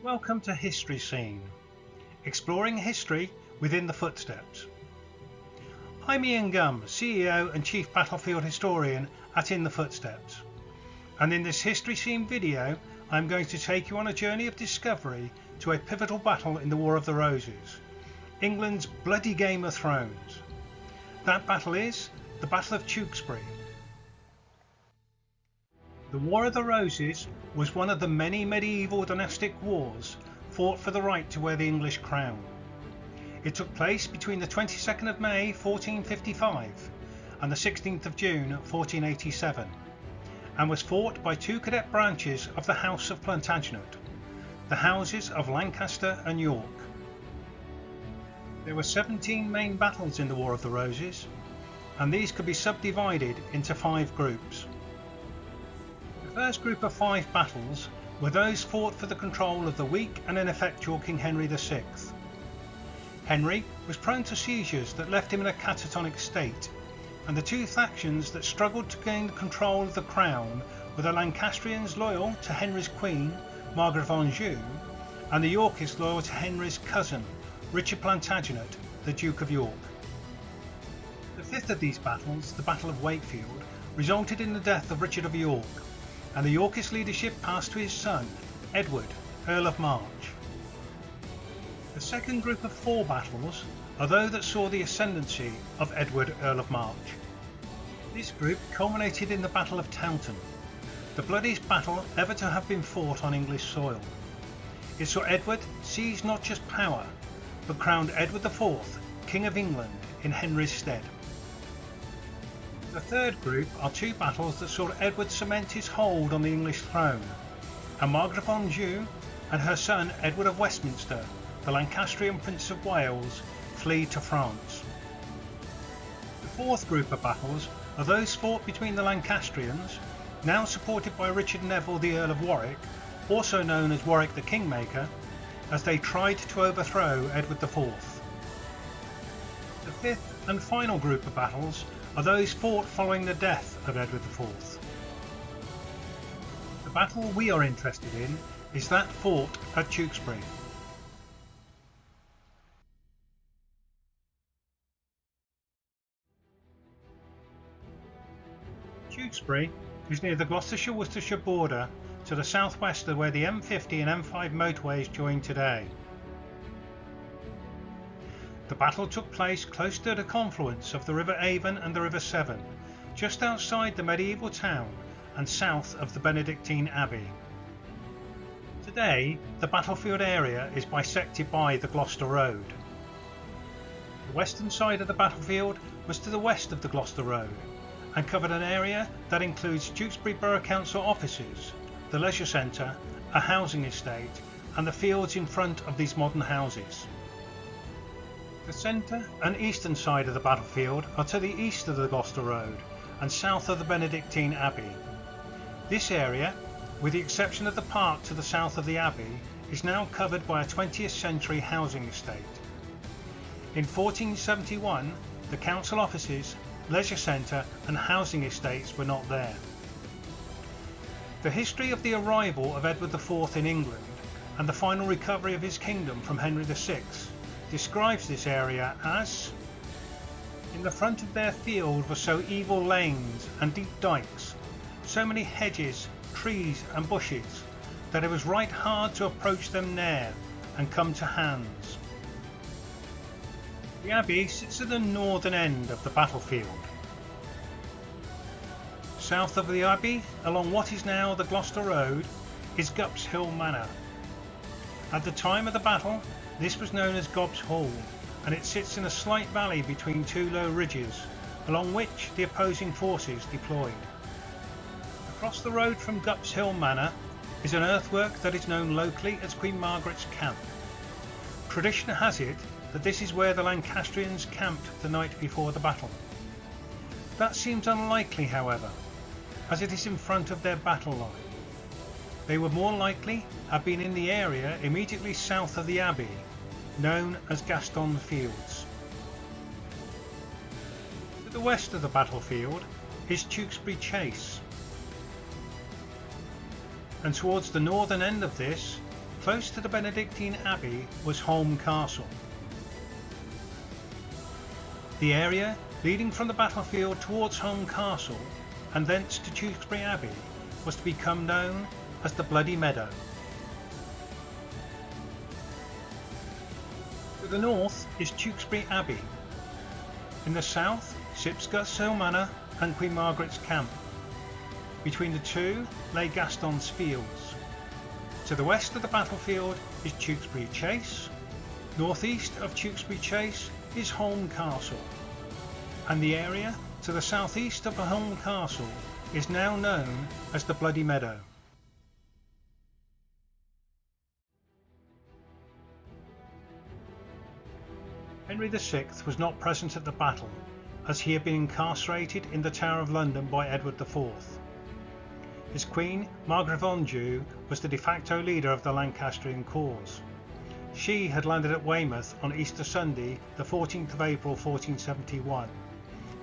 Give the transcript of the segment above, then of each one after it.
Welcome to History Scene, exploring history within the footsteps. I'm Ian Gum, CEO and Chief Battlefield Historian at In the Footsteps, and in this History Scene video I'm going to take you on a journey of discovery to a pivotal battle in the War of the Roses, England's bloody Game of Thrones. That battle is the Battle of Tewkesbury. The War of the Roses was one of the many medieval dynastic wars fought for the right to wear the English crown. It took place between the 22nd of May 1455 and the 16th of June 1487 and was fought by two cadet branches of the House of Plantagenet, the houses of Lancaster and York. There were 17 main battles in the War of the Roses, and these could be subdivided into 5 groups. The first group of 5 battles were those fought for the control of the weak and ineffectual King Henry VI. Henry was prone to seizures that left him in a catatonic state, and the two factions that struggled to gain control of the crown were the Lancastrians loyal to Henry's queen, Margaret of Anjou, and the Yorkists loyal to Henry's cousin, Richard Plantagenet, the Duke of York. The fifth of these battles, the Battle of Wakefield, resulted in the death of Richard of York, and the Yorkist leadership passed to his son, Edward, Earl of March. The second group of 4 battles are those that saw the ascendancy of Edward, Earl of March. This group culminated in the Battle of Tewkesbury, the bloodiest battle ever to have been fought on English soil. It saw Edward seize not just power, but crowned Edward IV, King of England, in Henry's stead. The third group are 2 battles that saw Edward cement his hold on the English throne, and Margaret of Anjou and her son Edward of Westminster, the Lancastrian Prince of Wales, flee to France. The fourth group of battles are those fought between the Lancastrians, now supported by Richard Neville the Earl of Warwick, also known as Warwick the Kingmaker, as they tried to overthrow Edward IV. The fifth and final group of battles are those fought following the death of Edward IV. The battle we are interested in is that fought at Tewkesbury. Tewkesbury is near the Gloucestershire-Worcestershire border to the southwest of where the M50 and M5 motorways join today. The battle took place close to the confluence of the River Avon and the River Severn, just outside the medieval town and south of the Benedictine Abbey. Today, the battlefield area is bisected by the Gloucester Road. The western side of the battlefield was to the west of the Gloucester Road and covered an area that includes Tewkesbury Borough Council offices, the leisure centre, a housing estate, and the fields in front of these modern houses. The centre and eastern side of the battlefield are to the east of the Gloucester Road and south of the Benedictine Abbey. This area, with the exception of the park to the south of the Abbey, is now covered by a 20th century housing estate. In 1471, the council offices, leisure centre and housing estates were not there. The history of the arrival of Edward IV in England and the final recovery of his kingdom from Henry VI describes this area as: in the front of their field were so evil lanes and deep dykes, so many hedges, trees and bushes, that it was right hard to approach them near and come to hands. The abbey sits at the northern end of the battlefield. South of the abbey, along what is now the Gloucester Road, is Gup's Hill Manor. At the time of the battle, this was known as Gob's Hall, and it sits in a slight valley between 2 low ridges, along which the opposing forces deployed. Across the road from Gup's Hill Manor is an earthwork that is known locally as Queen Margaret's Camp. Tradition has it that this is where the Lancastrians camped the night before the battle. That seems unlikely, however, as it is in front of their battle line. They would more likely have been in the area immediately south of the abbey, known as Gaston Fields. To the west of the battlefield is Tewkesbury Chase, and towards the northern end of this, close to the Benedictine Abbey was Holme Castle. The area leading from the battlefield towards Holme Castle and thence to Tewkesbury Abbey was to become known as the Bloody Meadow. To the north is Tewkesbury Abbey. In the south, Sipscastle Manor and Queen Margaret's Camp. Between the two lay Gaston's Fields. To the west of the battlefield is Tewkesbury Chase. Northeast of Tewkesbury Chase is Holme Castle, and the area to the southeast of Holme Castle is now known as the Bloody Meadow. Henry VI was not present at the battle, as he had been incarcerated in the Tower of London by Edward IV. His Queen, Margaret of Anjou, was the de facto leader of the Lancastrian cause. She had landed at Weymouth on Easter Sunday, the 14th of April 1471,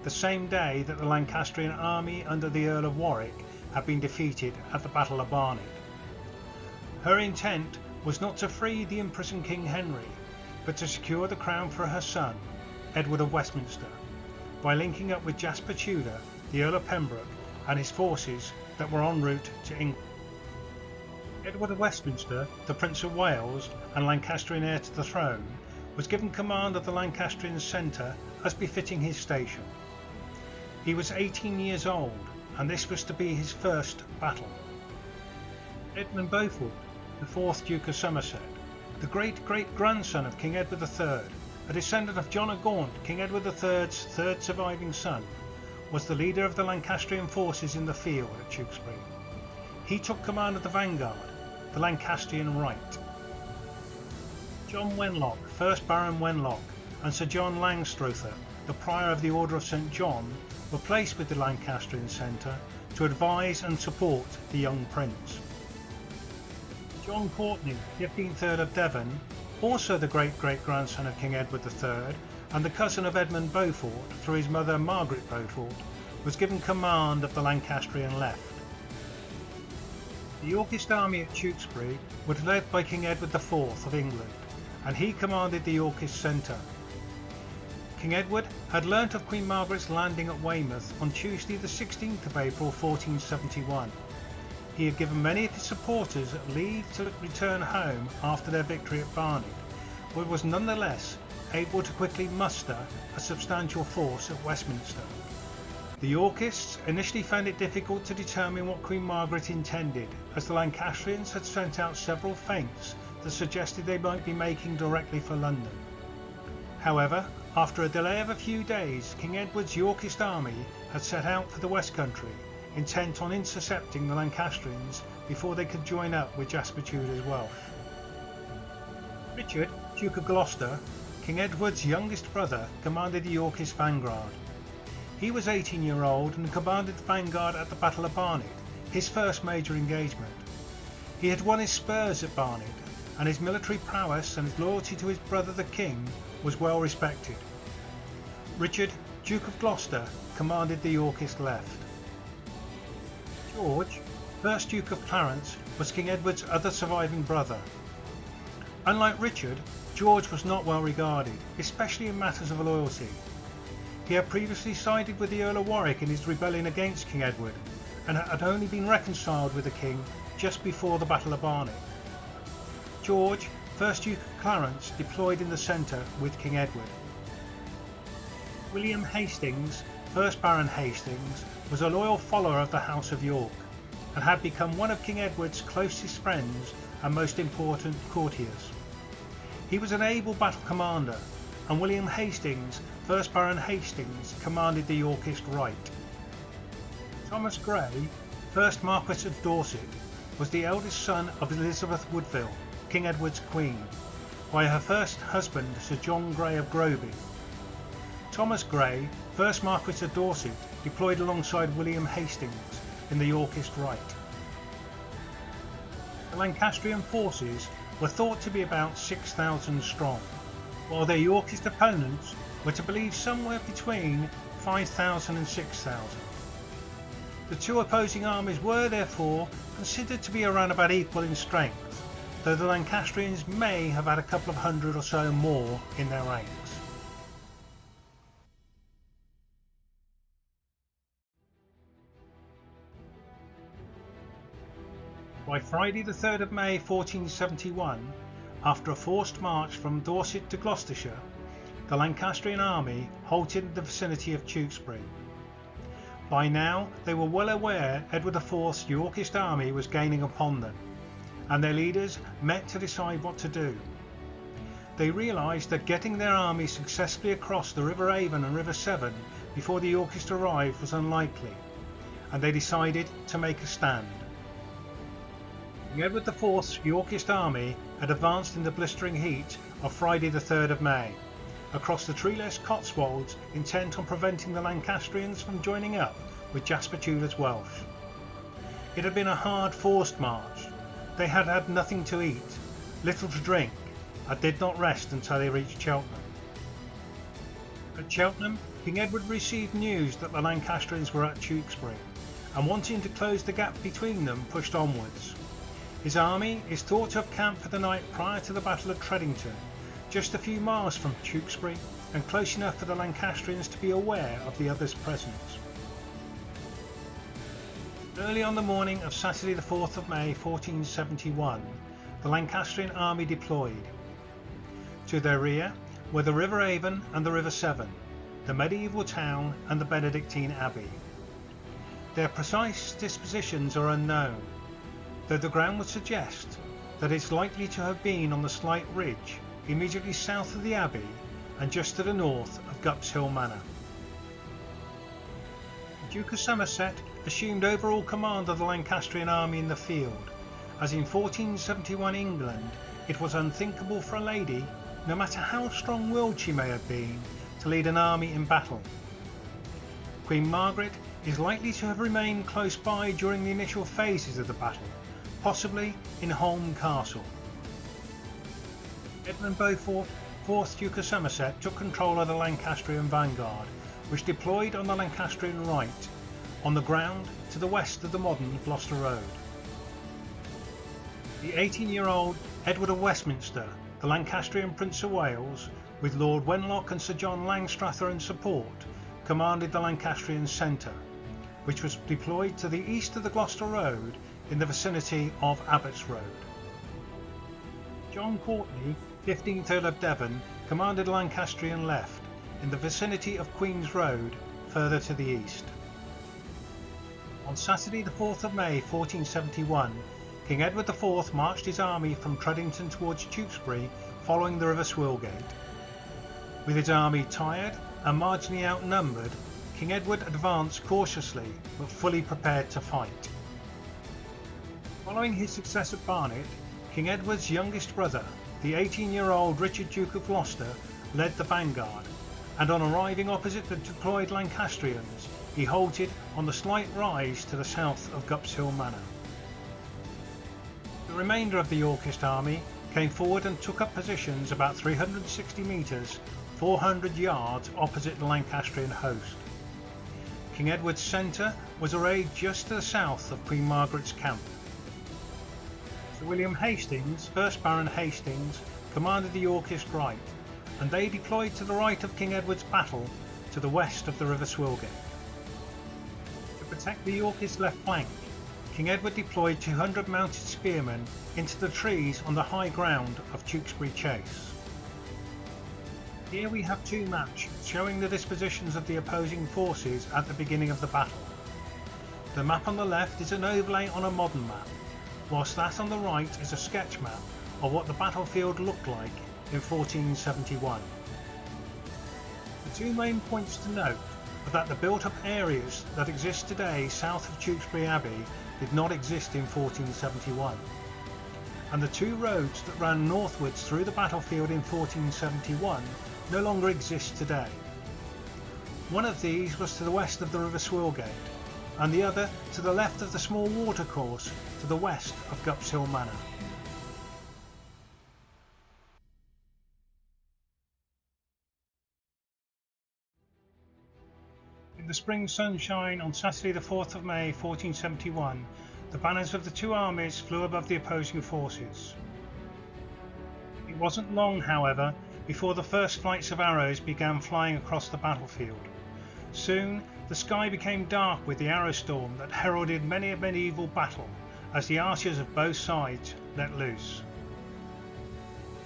the same day that the Lancastrian army under the Earl of Warwick had been defeated at the Battle of Barnet. Her intent was not to free the imprisoned King Henry, but to secure the crown for her son, Edward of Westminster, by linking up with Jasper Tudor, the Earl of Pembroke, and his forces that were en route to England. Edward of Westminster, the Prince of Wales and Lancastrian heir to the throne, was given command of the Lancastrian centre as befitting his station. He was 18 years old, and this was to be his first battle. Edmund Beaufort, the 4th Duke of Somerset, the great-great-grandson of King Edward III, a descendant of John of Gaunt, King Edward III's third surviving son, was the leader of the Lancastrian forces in the field at Tewkesbury. He took command of the vanguard, the Lancastrian right. John Wenlock, 1st Baron Wenlock, and Sir John Langstrother, the Prior of the Order of St John, were placed with the Lancastrian centre to advise and support the young prince. John Courtenay, 15th Earl of Devon, also the great-great-grandson of King Edward III and the cousin of Edmund Beaufort through his mother Margaret Beaufort, was given command of the Lancastrian left. The Yorkist army at Tewkesbury was led by King Edward IV of England, and he commanded the Yorkist centre. King Edward had learnt of Queen Margaret's landing at Weymouth on Tuesday the 16th of April 1471. He had given many of his supporters leave to return home after their victory at Barnet, but was nonetheless able to quickly muster a substantial force at Westminster. The Yorkists initially found it difficult to determine what Queen Margaret intended, as the Lancastrians had sent out several feints that suggested they might be making directly for London. However, after a delay of a few days, King Edward's Yorkist army had set out for the West Country, intent on intercepting the Lancastrians before they could join up with Jasper Tudor's Welsh. Richard, Duke of Gloucester, King Edward's youngest brother, commanded the Yorkist vanguard. He was 18-year-old and commanded the vanguard at the Battle of Barnet, his first major engagement. He had won his spurs at Barnet, and his military prowess and his loyalty to his brother the King was well respected. Richard, Duke of Gloucester, commanded the Yorkist left. George, 1st Duke of Clarence, was King Edward's other surviving brother. Unlike Richard, George was not well regarded, especially in matters of loyalty. He had previously sided with the Earl of Warwick in his rebellion against King Edward, and had only been reconciled with the King just before the Battle of Barnet. George, 1st Duke of Clarence, deployed in the centre with King Edward. William Hastings, 1st Baron Hastings, was a loyal follower of the House of York, and had become one of King Edward's closest friends and most important courtiers. He was an able battle commander, and William Hastings, 1st Baron Hastings, commanded the Yorkist right. Thomas Grey, 1st Marquess of Dorset, was the eldest son of Elizabeth Woodville, King Edward's queen, by her first husband Sir John Grey of Groby. Thomas Grey, 1st Marquess of Dorset, deployed alongside William Hastings in the Yorkist right. The Lancastrian forces were thought to be about 6,000 strong, while their Yorkist opponents were to believe somewhere between 5,000 and 6,000. The two opposing armies were therefore considered to be around about equal in strength, though the Lancastrians may have had a couple of hundred or so more in their ranks. By Friday the 3rd of May 1471, after a forced march from Dorset to Gloucestershire, the Lancastrian army halted in the vicinity of Tewkesbury. By now they were well aware Edward IV's Yorkist army was gaining upon them, and their leaders met to decide what to do. They realised that getting their army successfully across the River Avon and River Severn before the Yorkists arrived was unlikely, and they decided to make a stand. King Edward IV's Yorkist army had advanced in the blistering heat of Friday the 3rd of May, across the treeless Cotswolds, intent on preventing the Lancastrians from joining up with Jasper Tudor's Welsh. It had been a hard forced march. They had had nothing to eat, little to drink, and did not rest until they reached Cheltenham. At Cheltenham, King Edward received news that the Lancastrians were at Tewkesbury, and wanting to close the gap between them, pushed onwards. His army is thought to have camped for the night prior to the Battle of Tredington, just a few miles from Tewkesbury and close enough for the Lancastrians to be aware of the others' presence. Early on the morning of Saturday the 4th of May 1471, the Lancastrian army deployed. To their rear were the River Avon and the River Severn, the medieval town and the Benedictine Abbey. Their precise dispositions are unknown, though the ground would suggest that it's likely to have been on the slight ridge immediately south of the Abbey and just to the north of Gups Hill Manor. The Duke of Somerset assumed overall command of the Lancastrian army in the field, as in 1471 England it was unthinkable for a lady, no matter how strong-willed she may have been, to lead an army in battle. Queen Margaret is likely to have remained close by during the initial phases of the battle, possibly in Holme Castle. Edmund Beaufort, 4th Duke of Somerset, took control of the Lancastrian vanguard, which deployed on the Lancastrian right, on the ground to the west of the modern Gloucester Road. The 18-year-old Edward of Westminster, the Lancastrian Prince of Wales, with Lord Wenlock and Sir John Langstrather in support, commanded the Lancastrian centre, which was deployed to the east of the Gloucester Road in the vicinity of Abbots Road. John Courtney, 15th Earl of Devon, commanded the Lancastrian left in the vicinity of Queen's Road, further to the east. On Saturday the 4th of May 1471, King Edward IV marched his army from Tredington towards Tewkesbury, following the River Swilgate. With his army tired and marginally outnumbered, King Edward advanced cautiously but fully prepared to fight. Following his success at Barnet, King Edward's youngest brother, the 18-year-old Richard Duke of Gloucester, led the vanguard, and on arriving opposite the deployed Lancastrians, he halted on the slight rise to the south of Gups Hill Manor. The remainder of the Yorkist army came forward and took up positions about 360 metres, 400 yards opposite the Lancastrian host. King Edward's centre was arrayed just to the south of Queen Margaret's camp. Sir William Hastings, 1st Baron Hastings, commanded the Yorkist right, and they deployed to the right of King Edward's battle to the west of the River Swilgate. To protect the Yorkist left flank, King Edward deployed 200 mounted spearmen into the trees on the high ground of Tewkesbury Chase. Here we have two maps showing the dispositions of the opposing forces at the beginning of the battle. The map on the left is an overlay on a modern map, whilst that on the right is a sketch map of what the battlefield looked like in 1471. The two main points to note are that the built-up areas that exist today south of Tewkesbury Abbey did not exist in 1471, and the two roads that ran northwards through the battlefield in 1471 no longer exist today. One of these was to the west of the River Swilgate, and the other to the left of the small watercourse to the west of Gups Hill Manor. In the spring sunshine on Saturday the 4th of May 1471, the banners of the two armies flew above the opposing forces. It wasn't long, however, before the first flights of arrows began flying across the battlefield. Soon the sky became dark with the arrow storm that heralded many a medieval battle as the archers of both sides let loose.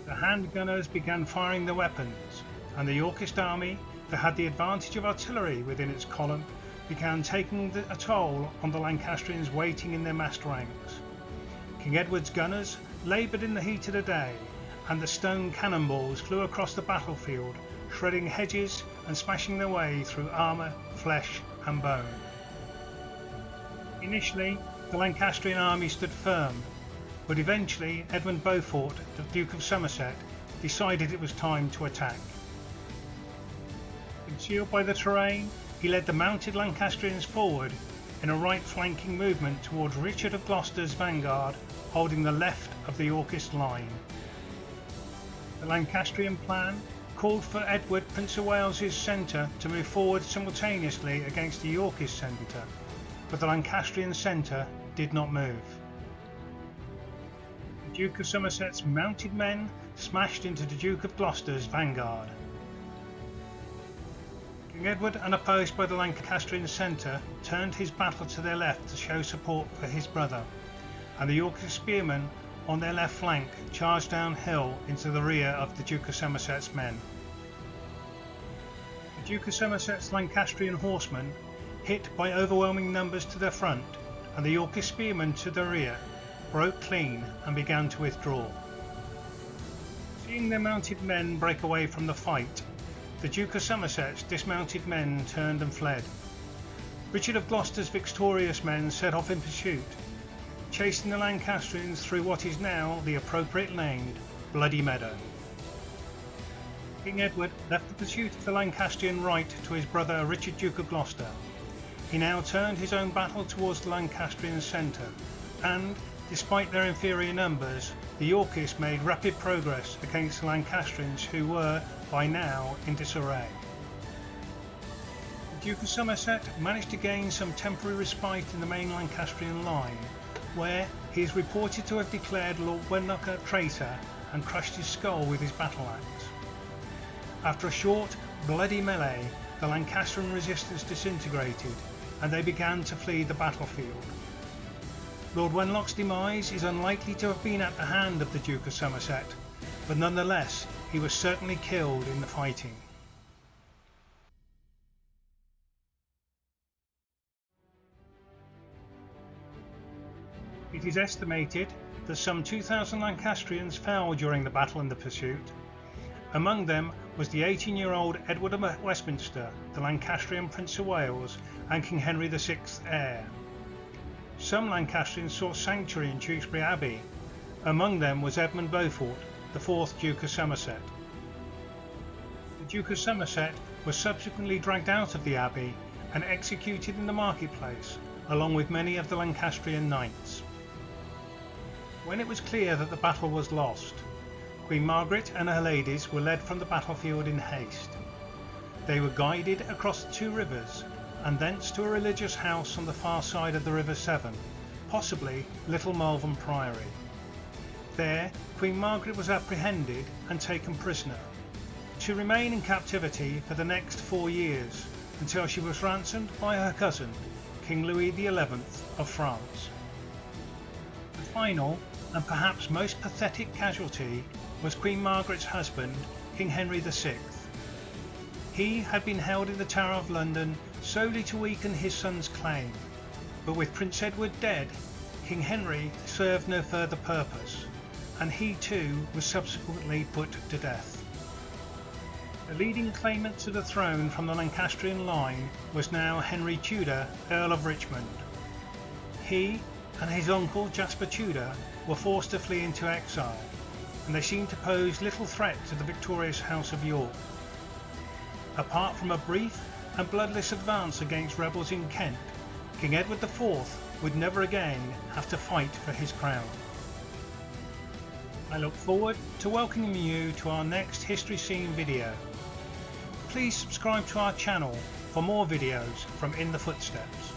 The hand gunners began firing their weapons, and the Yorkist army, that had the advantage of artillery within its column, began taking a toll on the Lancastrians waiting in their massed ranks. King Edward's gunners laboured in the heat of the day, and the stone cannonballs flew across the battlefield, shredding hedges and smashing their way through armour, flesh and bone. Initially, the Lancastrian army stood firm, but eventually Edmund Beaufort, the Duke of Somerset, decided it was time to attack. Concealed by the terrain, he led the mounted Lancastrians forward in a right flanking movement towards Richard of Gloucester's vanguard, holding the left of the Yorkist line. The Lancastrian plan called for Edward, Prince of Wales's centre, to move forward simultaneously against the Yorkist centre, but the Lancastrian centre did not move. The Duke of Somerset's mounted men smashed into the Duke of Gloucester's vanguard. King Edward, unopposed by the Lancastrian centre, turned his battle to their left to show support for his brother, and the Yorkist spearmen on their left flank charged downhill into the rear of the Duke of Somerset's men. The Duke of Somerset's Lancastrian horsemen, hit by overwhelming numbers to their front, and the Yorkist spearmen to their rear, broke clean and began to withdraw. Seeing their mounted men break away from the fight, the Duke of Somerset's dismounted men turned and fled. Richard of Gloucester's victorious men set off in pursuit, chasing the Lancastrians through what is now the appropriate named Bloody Meadow. King Edward left the pursuit of the Lancastrian right to his brother Richard, Duke of Gloucester. He now turned his own battle towards the Lancastrian centre, and, despite their inferior numbers, the Yorkists made rapid progress against the Lancastrians, who were, by now, in disarray. The Duke of Somerset managed to gain some temporary respite in the main Lancastrian line, where he is reported to have declared Lord Wenlock a traitor and crushed his skull with his battle axe. After a short, bloody melee, the Lancastrian resistance disintegrated, and they began to flee the battlefield. Lord Wenlock's demise is unlikely to have been at the hand of the Duke of Somerset, but nonetheless he was certainly killed in the fighting. It is estimated that some 2,000 Lancastrians fell during the battle and the pursuit. Among them was the 18-year-old Edward of Westminster, the Lancastrian Prince of Wales and King Henry VI's heir. Some Lancastrians sought sanctuary in Tewkesbury Abbey. Among them was Edmund Beaufort, the 4th Duke of Somerset. The Duke of Somerset was subsequently dragged out of the abbey and executed in the marketplace, along with many of the Lancastrian knights. When it was clear that the battle was lost, Queen Margaret and her ladies were led from the battlefield in haste. They were guided across the two rivers and thence to a religious house on the far side of the River Severn, possibly Little Malvern Priory. There, Queen Margaret was apprehended and taken prisoner, to remain in captivity for the next 4 years until she was ransomed by her cousin, King Louis XI of France. The final and perhaps most pathetic casualty was Queen Margaret's husband, King Henry VI. He had been held in the Tower of London solely to weaken his son's claim, but with Prince Edward dead, King Henry served no further purpose, and he too was subsequently put to death. The leading claimant to the throne from the Lancastrian line was now Henry Tudor, Earl of Richmond. He and his uncle Jasper Tudor were forced to flee into exile, and they seemed to pose little threat to the victorious House of York. Apart from a brief and bloodless advance against rebels in Kent, King Edward IV would never again have to fight for his crown. I look forward to welcoming you to our next History Scene video. Please subscribe to our channel for more videos from In the Footsteps.